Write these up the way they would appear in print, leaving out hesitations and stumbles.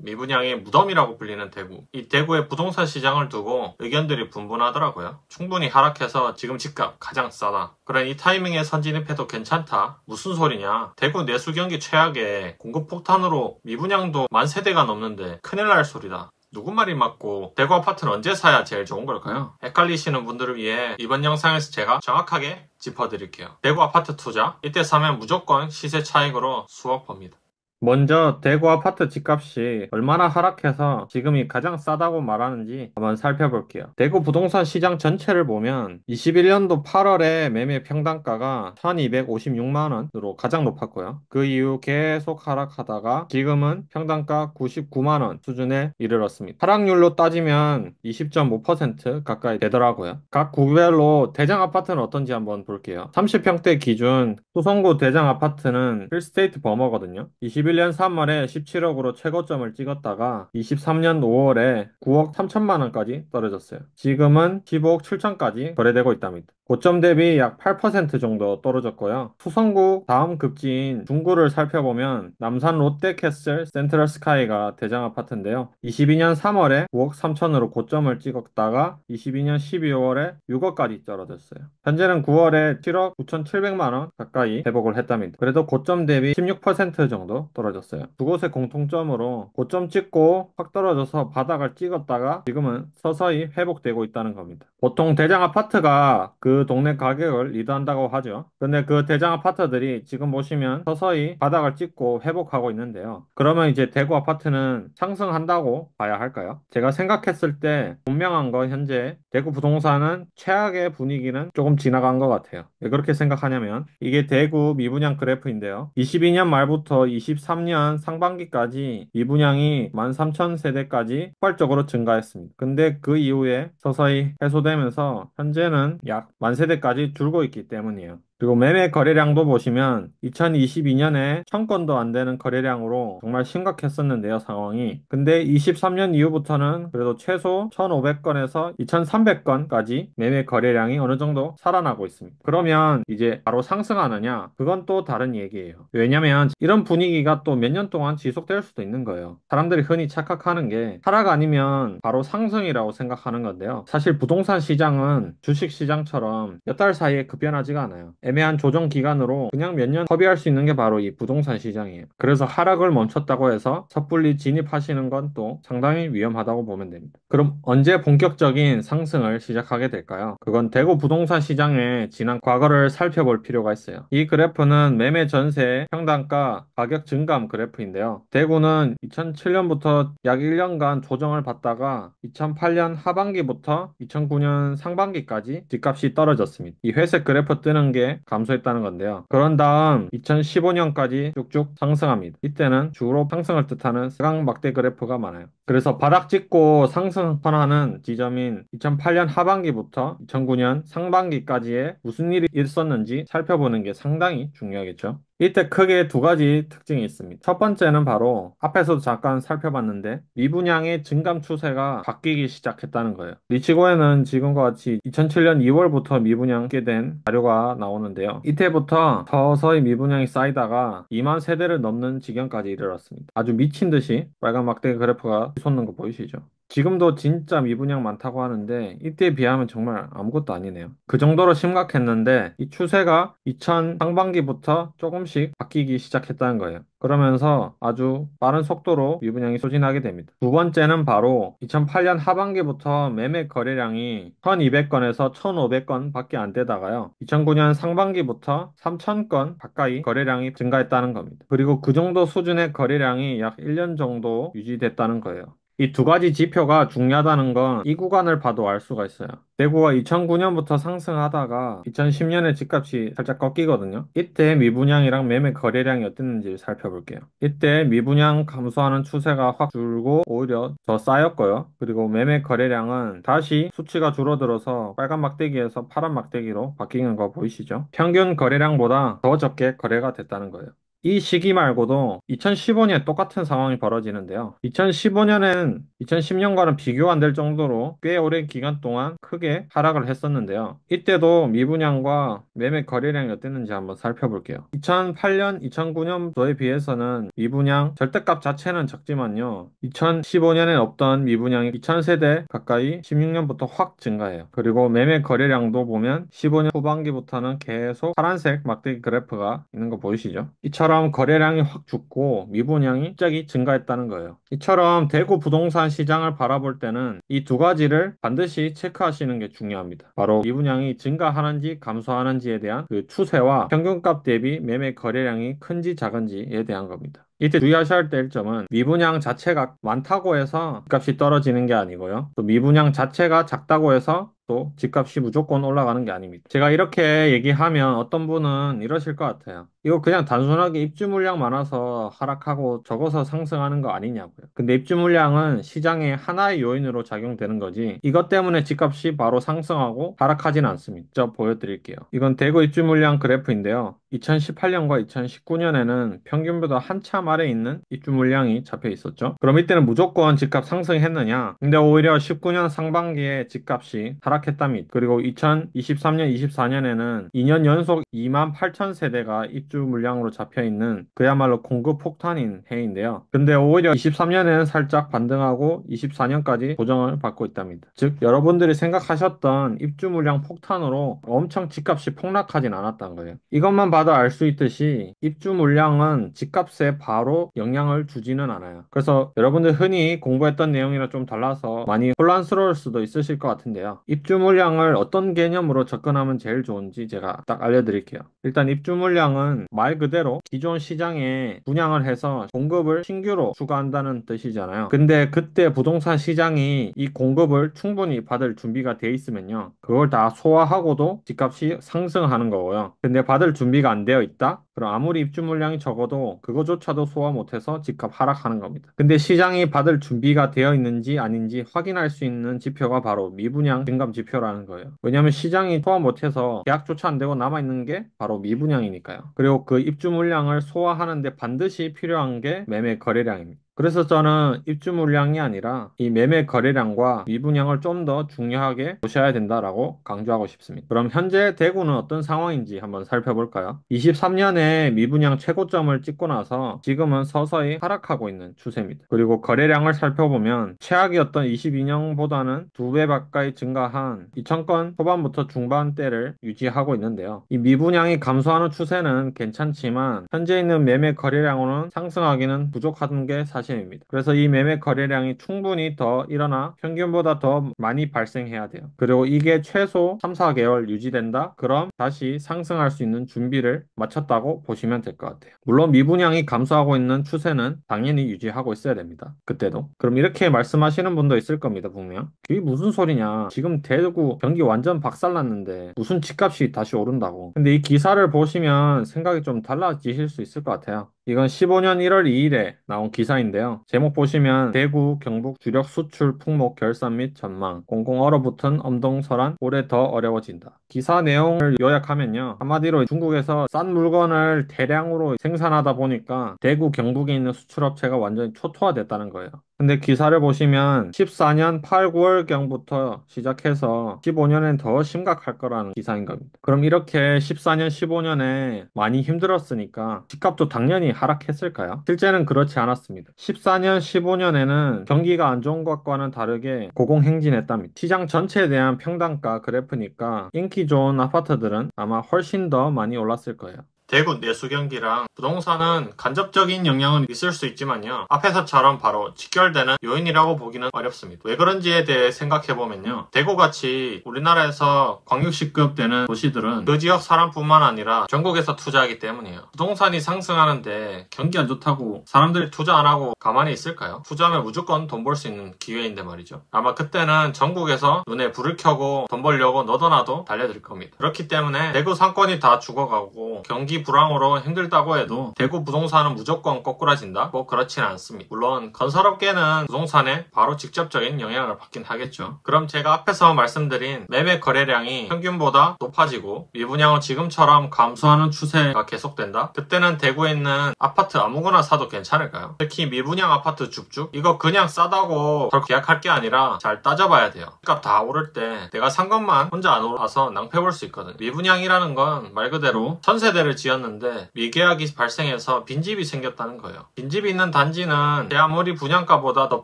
미분양의 무덤이라고 불리는 대구. 이 대구의 부동산 시장을 두고 의견들이 분분하더라고요. 충분히 하락해서 지금 집값 가장 싸다. 그런 이 타이밍에 선진입해도 괜찮다. 무슨 소리냐. 대구 내수 경기 최악에 공급 폭탄으로 미분양도 10,000세대가 넘는데 큰일 날 소리다. 누구 말이 맞고 대구 아파트는 언제 사야 제일 좋은 걸까요? 헷갈리시는 분들을 위해 이번 영상에서 제가 정확하게 짚어드릴게요. 대구 아파트 투자, 이때 사면 무조건 시세 차익으로 수억 법니다. 먼저 대구 아파트 집값이 얼마나 하락해서 지금이 가장 싸다고 말하는지 한번 살펴볼게요. 대구 부동산 시장 전체를 보면 21년도 8월에 매매 평당가가 1256만원으로 가장 높았고요. 그 이후 계속 하락하다가 지금은 평당가 99만원 수준에 이르렀습니다. 하락률로 따지면 20.5% 가까이 되더라고요. 각 구별로 대장 아파트는 어떤지 한번 볼게요. 30평대 기준 수성구 대장 아파트는 힐스테이트 버머거든요. 21년 3월에 17억으로 최고점을 찍었다가 23년 5월에 9억 3천만 원까지 떨어졌어요. 지금은 15억 7천까지 거래되고 있답니다. 고점 대비 약 8% 정도 떨어졌고요. 수성구 다음 급지인 중구를 살펴보면 남산 롯데캐슬 센트럴스카이가 대장 아파트인데요. 22년 3월에 9억 3천으로 고점을 찍었다가 22년 12월에 6억까지 떨어졌어요. 현재는 9월에 7억 9,700만 원 가까이 회복을 했답니다. 그래도 고점 대비 16% 정도 떨어졌어요. 두 곳의 공통점으로 고점 찍고 확 떨어져서 바닥을 찍었다가 지금은 서서히 회복되고 있다는 겁니다. 보통 대장 아파트가 그 동네 가격을 리드한다고 하죠. 근데 그 대장 아파트들이 지금 보시면 서서히 바닥을 찍고 회복하고 있는데요. 그러면 이제 대구 아파트는 상승한다고 봐야 할까요? 제가 생각했을 때 분명한 건 현재 대구 부동산은 최악의 분위기는 조금 지나간 것 같아요. 왜 그렇게 생각하냐면 이게 대구 미분양 그래프인데요. 22년 말부터 23년 상반기까지 미분양이 13,000세대까지 폭발적으로 증가했습니다. 근데 그 이후에 서서히 해소되면서 현재는 약 10,000세대까지 줄고 있기 때문이에요. 그리고 매매 거래량도 보시면 2022년에 1,000건도 안 되는 거래량으로 정말 심각했었는데요, 상황이. 근데 23년 이후부터는 그래도 최소 1,500건에서 2,300건까지 매매 거래량이 어느 정도 살아나고 있습니다. 그러면 이제 바로 상승하느냐? 그건 또 다른 얘기예요. 왜냐면 이런 분위기가 또 몇 년 동안 지속될 수도 있는 거예요. 사람들이 흔히 착각하는 게 하락 아니면 바로 상승이라고 생각하는 건데요. 사실 부동산 시장은 주식 시장처럼 몇 달 사이에 급변하지가 않아요. 애매한 조정 기간으로 그냥 몇 년 허비할 수 있는 게 바로 이 부동산 시장이에요. 그래서 하락을 멈췄다고 해서 섣불리 진입하시는 건 또 상당히 위험하다고 보면 됩니다. 그럼 언제 본격적인 상승을 시작하게 될까요? 그건 대구 부동산 시장의 지난 과거를 살펴볼 필요가 있어요. 이 그래프는 매매 전세 평당가 가격 증감 그래프인데요. 대구는 2007년부터 약 1년간 조정을 받다가 2008년 하반기부터 2009년 상반기까지 집값이 떨어졌습니다. 이 회색 그래프 뜨는 게 감소했다는 건데요. 그런 다음 2015년까지 쭉쭉 상승합니다. 이때는 주로 상승을 뜻하는 서강 막대 그래프가 많아요. 그래서 바닥 찍고 상승하는 지점인 2008년 하반기부터 2009년 상반기까지의 무슨 일이 있었는지 살펴보는 게 상당히 중요하겠죠. 이때 크게 두 가지 특징이 있습니다. 첫 번째는 바로 앞에서도 잠깐 살펴봤는데 미분양의 증감 추세가 바뀌기 시작했다는 거예요. 리치고에는 지금과 같이 2007년 2월부터 미분양하게 된 자료가 나오는데요. 이때부터 서서히 미분양이 쌓이다가 2만 세대를 넘는 지경까지 이르렀습니다. 아주 미친 듯이 빨간 막대 그래프가 솟는 거 보이시죠? 지금도 진짜 미분양 많다고 하는데 이때에 비하면 정말 아무것도 아니네요. 그 정도로 심각했는데 이 추세가 2000 상반기부터 조금씩 바뀌기 시작했다는 거예요. 그러면서 아주 빠른 속도로 미분양이 소진하게 됩니다. 두 번째는 바로 2008년 하반기부터 매매 거래량이 1200건에서 1500건 밖에 안 되다가요. 2009년 상반기부터 3000건 가까이 거래량이 증가했다는 겁니다. 그리고 그 정도 수준의 거래량이 약 1년 정도 유지됐다는 거예요. 이 두 가지 지표가 중요하다는 건 이 구간을 봐도 알 수가 있어요. 대구가 2009년부터 상승하다가 2010년에 집값이 살짝 꺾이거든요. 이때 미분양이랑 매매 거래량이 어땠는지 살펴볼게요. 이때 미분양 감소하는 추세가 확 줄고 오히려 더 쌓였고요. 그리고 매매 거래량은 다시 수치가 줄어들어서 빨간 막대기에서 파란 막대기로 바뀌는 거 보이시죠? 평균 거래량보다 더 적게 거래가 됐다는 거예요. 이 시기 말고도 2015년에 똑같은 상황이 벌어지는데요. 2015년엔 2010년과는 비교 안 될 정도로 꽤 오랜 기간 동안 크게 하락을 했었는데요. 이때도 미분양과 매매 거래량이 어땠는지 한번 살펴볼게요. 2008년, 2009년도에 비해서는 미분양 절대값 자체는 적지만요. 2015년엔 없던 미분양이 2000세대 가까이 16년부터 확 증가해요. 그리고 매매 거래량도 보면 15년 후반기부터는 계속 파란색 막대기 그래프가 있는 거 보이시죠? 이처럼 거래량이 확 죽고 미분양이 갑자기 증가했다는 거예요. 이처럼 대구 부동산 시장을 바라볼 때는 이 두 가지를 반드시 체크하시는 게 중요합니다. 바로 미분양이 증가하는지 감소하는지에 대한 그 추세와 평균값 대비 매매 거래량이 큰지 작은지에 대한 겁니다. 이때 주의하셔야 될 점은 미분양 자체가 많다고 해서 집값이 떨어지는 게 아니고요. 또 미분양 자체가 작다고 해서 또 집값이 무조건 올라가는 게 아닙니다. 제가 이렇게 얘기하면 어떤 분은 이러실 것 같아요. 이거 그냥 단순하게 입주 물량 많아서 하락하고 적어서 상승하는 거 아니냐고요. 근데 입주 물량은 시장의 하나의 요인으로 작용되는 거지 이것 때문에 집값이 바로 상승하고 하락하진 않습니다. 저 보여드릴게요. 이건 대구 입주 물량 그래프인데요. 2018년과 2019년에는 평균보다 한참 아래 있는 입주 물량이 잡혀 있었죠. 그럼 이때는 무조건 집값 상승했느냐? 근데 오히려 19년 상반기에 집값이 하락했답니다. 그리고 2023년, 24년에는 2년 연속 2만 8천 세대가 입주 물량으로 잡혀 있는 그야말로 공급 폭탄인 해인데요. 근데 오히려 23년에는 살짝 반등하고 24년까지 조정을 받고 있답니다. 즉, 여러분들이 생각하셨던 입주 물량 폭탄으로 엄청 집값이 폭락하진 않았다는 거예요. 이것만 봐도 알 수 있듯이 입주 물량은 집값에 바로 영향을 주지는 않아요. 그래서 여러분들 흔히 공부했던 내용이랑 좀 달라서 많이 혼란스러울 수도 있으실 것 같은데요. 입주 물량을 어떤 개념으로 접근하면 제일 좋은지 제가 딱 알려드릴게요. 일단 입주 물량은 말 그대로 기존 시장에 분양을 해서 공급을 신규로 추가한다는 뜻이잖아요. 근데 그때 부동산 시장이 이 공급을 충분히 받을 준비가 돼 있으면요. 그걸 다 소화하고도 집값이 상승하는 거고요. 근데 받을 준비가 안 되어 있다? 그럼 아무리 입주 물량이 적어도 그거조차도 소화 못해서 집값 하락하는 겁니다. 근데 시장이 받을 준비가 되어 있는지 아닌지 확인할 수 있는 지표가 바로 미분양 증감 지표라는 거예요. 왜냐하면 시장이 소화 못해서 계약조차 안 되고 남아있는 게 바로 미분양이니까요. 그리고 그 입주 물량을 소화하는데 반드시 필요한 게 매매 거래량입니다. 그래서 저는 입주 물량이 아니라 이 매매 거래량과 미분양을 좀 더 중요하게 보셔야 된다라고 강조하고 싶습니다. 그럼 현재 대구는 어떤 상황인지 한번 살펴볼까요? 23년에 미분양 최고점을 찍고 나서 지금은 서서히 하락하고 있는 추세입니다. 그리고 거래량을 살펴보면 최악이었던 22년보다는 2배 가까이 증가한 2000건 초반부터 중반대를 유지하고 있는데요. 이 미분양이 감소하는 추세는 괜찮지만 현재 있는 매매 거래량으로는 상승하기는 부족한 게 사실입니다. 그래서 이 매매 거래량이 충분히 더 일어나 평균보다 더 많이 발생해야 돼요. 그리고 이게 최소 3, 4개월 유지된다? 그럼 다시 상승할 수 있는 준비를 마쳤다고 보시면 될 것 같아요. 물론 미분양이 감소하고 있는 추세는 당연히 유지하고 있어야 됩니다. 그때도. 그럼 이렇게 말씀하시는 분도 있을 겁니다, 분명. 그게 무슨 소리냐. 지금 대구 경기 완전 박살났는데 무슨 집값이 다시 오른다고. 근데 이 기사를 보시면 생각이 좀 달라지실 수 있을 것 같아요. 이건 15년 1월 2일에 나온 기사인데요. 제목 보시면 대구, 경북 주력 수출 품목 결산 및 전망, 공공 얼어붙은 엄동설한 올해 더 어려워진다. 기사 내용을 요약하면요. 한마디로 중국에서 싼 물건을 대량으로 생산하다 보니까 대구, 경북에 있는 수출업체가 완전히 초토화됐다는 거예요. 근데 기사를 보시면 14년 8, 9월경부터 시작해서 15년엔 더 심각할 거라는 기사인 겁니다. 그럼 이렇게 14년, 15년에 많이 힘들었으니까 집값도 당연히 하락했을까요? 실제는 그렇지 않았습니다. 14년, 15년에는 경기가 안 좋은 것과는 다르게 고공행진했답니다. 시장 전체에 대한 평단가 그래프니까 인기 좋은 아파트들은 아마 훨씬 더 많이 올랐을 거예요. 대구 내수 경기랑 부동산은 간접적인 영향은 있을 수 있지만요. 앞에서처럼 바로 직결되는 요인이라고 보기는 어렵습니다. 왜 그런지에 대해 생각해보면요. 대구같이 우리나라에서 광역시급 되는 도시들은 그 지역 사람뿐만 아니라 전국에서 투자하기 때문이에요. 부동산이 상승하는데 경기 안 좋다고 사람들이 투자 안 하고 가만히 있을까요? 투자하면 무조건 돈 벌 수 있는 기회인데 말이죠. 아마 그때는 전국에서 눈에 불을 켜고 돈 벌려고 너도 나도 달려들 겁니다. 그렇기 때문에 대구 상권이 다 죽어가고 경기 경기 불황으로 힘들다고 해도 대구 부동산은 무조건 꼬꾸라진다? 뭐 그렇진 않습니다. 물론 건설업계는 부동산에 바로 직접적인 영향을 받긴 하겠죠. 그럼 제가 앞에서 말씀드린 매매 거래량이 평균보다 높아지고 미분양은 지금처럼 감소하는 추세가 계속된다? 그때는 대구에 있는 아파트 아무거나 사도 괜찮을까요? 특히 미분양 아파트 줍줍? 이거 그냥 싸다고 덜 계약할 게 아니라 잘 따져봐야 돼요. 값 다 오를 때 내가 산 것만 혼자 안 올라서 낭패볼 수 있거든. 미분양이라는 건 말 그대로 전세대를 지었는데 미계약이 발생해서 빈집이 생겼다는 거예요. 빈집이 있는 단지는 제 아무리 분양가보다 더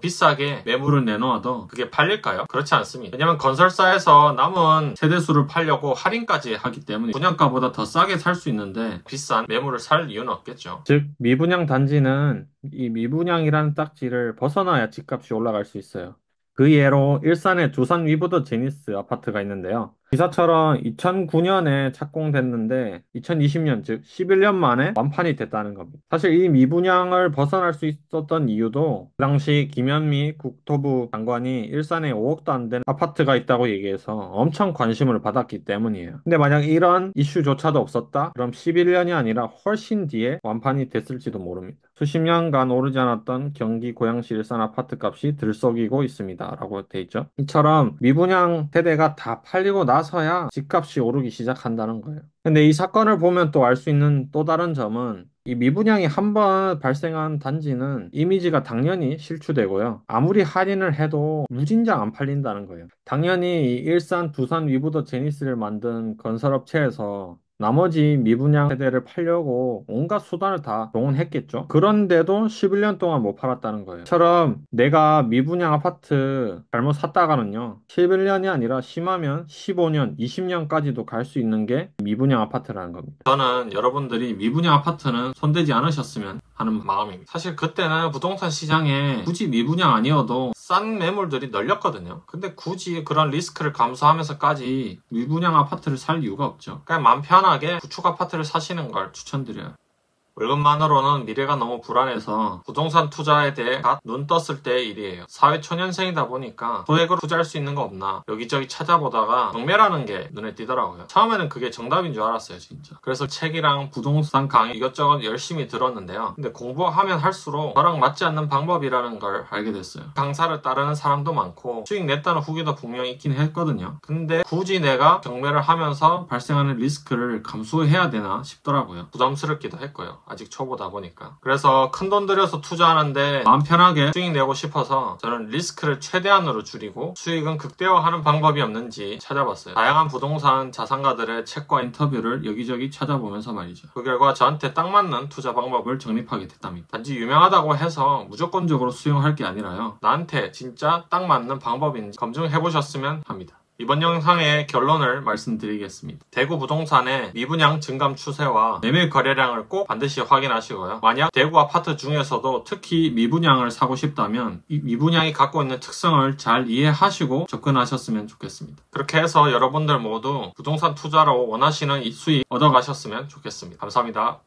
비싸게 매물을 내놓아도 그게 팔릴까요? 그렇지 않습니다. 왜냐면 건설사에서 남은 세대수를 팔려고 할인까지 하기 때문에 분양가보다 더 싸게 살 수 있는데 비싼 매물을 살 이유는 없겠죠. 즉, 미분양 단지는 이 미분양이라는 딱지를 벗어나야 집값이 올라갈 수 있어요. 그 예로 일산의 두산 위브더 제니스 아파트가 있는데요. 기사처럼 2009년에 착공됐는데 2020년 즉 11년 만에 완판이 됐다는 겁니다. 사실 이 미분양을 벗어날 수 있었던 이유도 그 당시 김현미 국토부 장관이 일산에 5억도 안 되는 아파트가 있다고 얘기해서 엄청 관심을 받았기 때문이에요. 근데 만약 이런 이슈조차도 없었다? 그럼 11년이 아니라 훨씬 뒤에 완판이 됐을지도 모릅니다. 수십 년간 오르지 않았던 경기 고양시 일산 아파트 값이 들썩이고 있습니다. 라고 돼 있죠. 이처럼 미분양 세대가 다 팔리고 나서야 집값이 오르기 시작한다는 거예요. 근데 이 사건을 보면 또 알 수 있는 또 다른 점은 이 미분양이 한 번 발생한 단지는 이미지가 당연히 실추되고요. 아무리 할인을 해도 무진장 안 팔린다는 거예요. 당연히 이 일산, 두산 위브더 제니스를 만든 건설업체에서 나머지 미분양 세대를 팔려고 온갖 수단을 다 동원했겠죠. 그런데도 11년 동안 못 팔았다는 거예요. 처럼 내가 미분양 아파트 잘못 샀다가는요. 11년이 아니라 심하면 15년, 20년까지도 갈 수 있는 게 미분양 아파트라는 겁니다. 저는 여러분들이 미분양 아파트는 손대지 않으셨으면 하는 마음입니다. 사실 그때는 부동산 시장에 굳이 미분양 아니어도 싼 매물들이 널렸거든요. 근데 굳이 그런 리스크를 감수하면서까지 미분양 아파트를 살 이유가 없죠. 그냥 마음 편하게 구축 아파트를 사시는 걸 추천드려요. 월급만으로는 미래가 너무 불안해서 부동산 투자에 대해 갓 눈 떴을 때의 일이에요. 사회초년생이다 보니까 소액으로 투자할 수 있는 거 없나 여기저기 찾아보다가 경매라는 게 눈에 띄더라고요. 처음에는 그게 정답인 줄 알았어요, 진짜. 그래서 책이랑 부동산 강의 이것저것 열심히 들었는데요. 근데 공부하면 할수록 저랑 맞지 않는 방법이라는 걸 알게 됐어요. 강사를 따르는 사람도 많고 수익 냈다는 후기도 분명히 있긴 했거든요. 근데 굳이 내가 경매를 하면서 발생하는 리스크를 감수해야 되나 싶더라고요. 부담스럽기도 했고요. 아직 초보다 보니까. 그래서 큰돈 들여서 투자하는데 마음 편하게 수익 내고 싶어서 저는 리스크를 최대한으로 줄이고 수익은 극대화하는 방법이 없는지 찾아봤어요. 다양한 부동산 자산가들의 책과 인터뷰를 여기저기 찾아보면서 말이죠. 그 결과 저한테 딱 맞는 투자 방법을 정립하게 됐답니다. 단지 유명하다고 해서 무조건적으로 수용할 게 아니라요. 나한테 진짜 딱 맞는 방법인지 검증해보셨으면 합니다. 이번 영상의 결론을 말씀드리겠습니다. 대구 부동산의 미분양 증감 추세와 매매 거래량을 꼭 반드시 확인하시고요. 만약 대구 아파트 중에서도 특히 미분양을 사고 싶다면 이 미분양이 갖고 있는 특성을 잘 이해하시고 접근하셨으면 좋겠습니다. 그렇게 해서 여러분들 모두 부동산 투자로 원하시는 이 수익 얻어가셨으면 좋겠습니다. 감사합니다.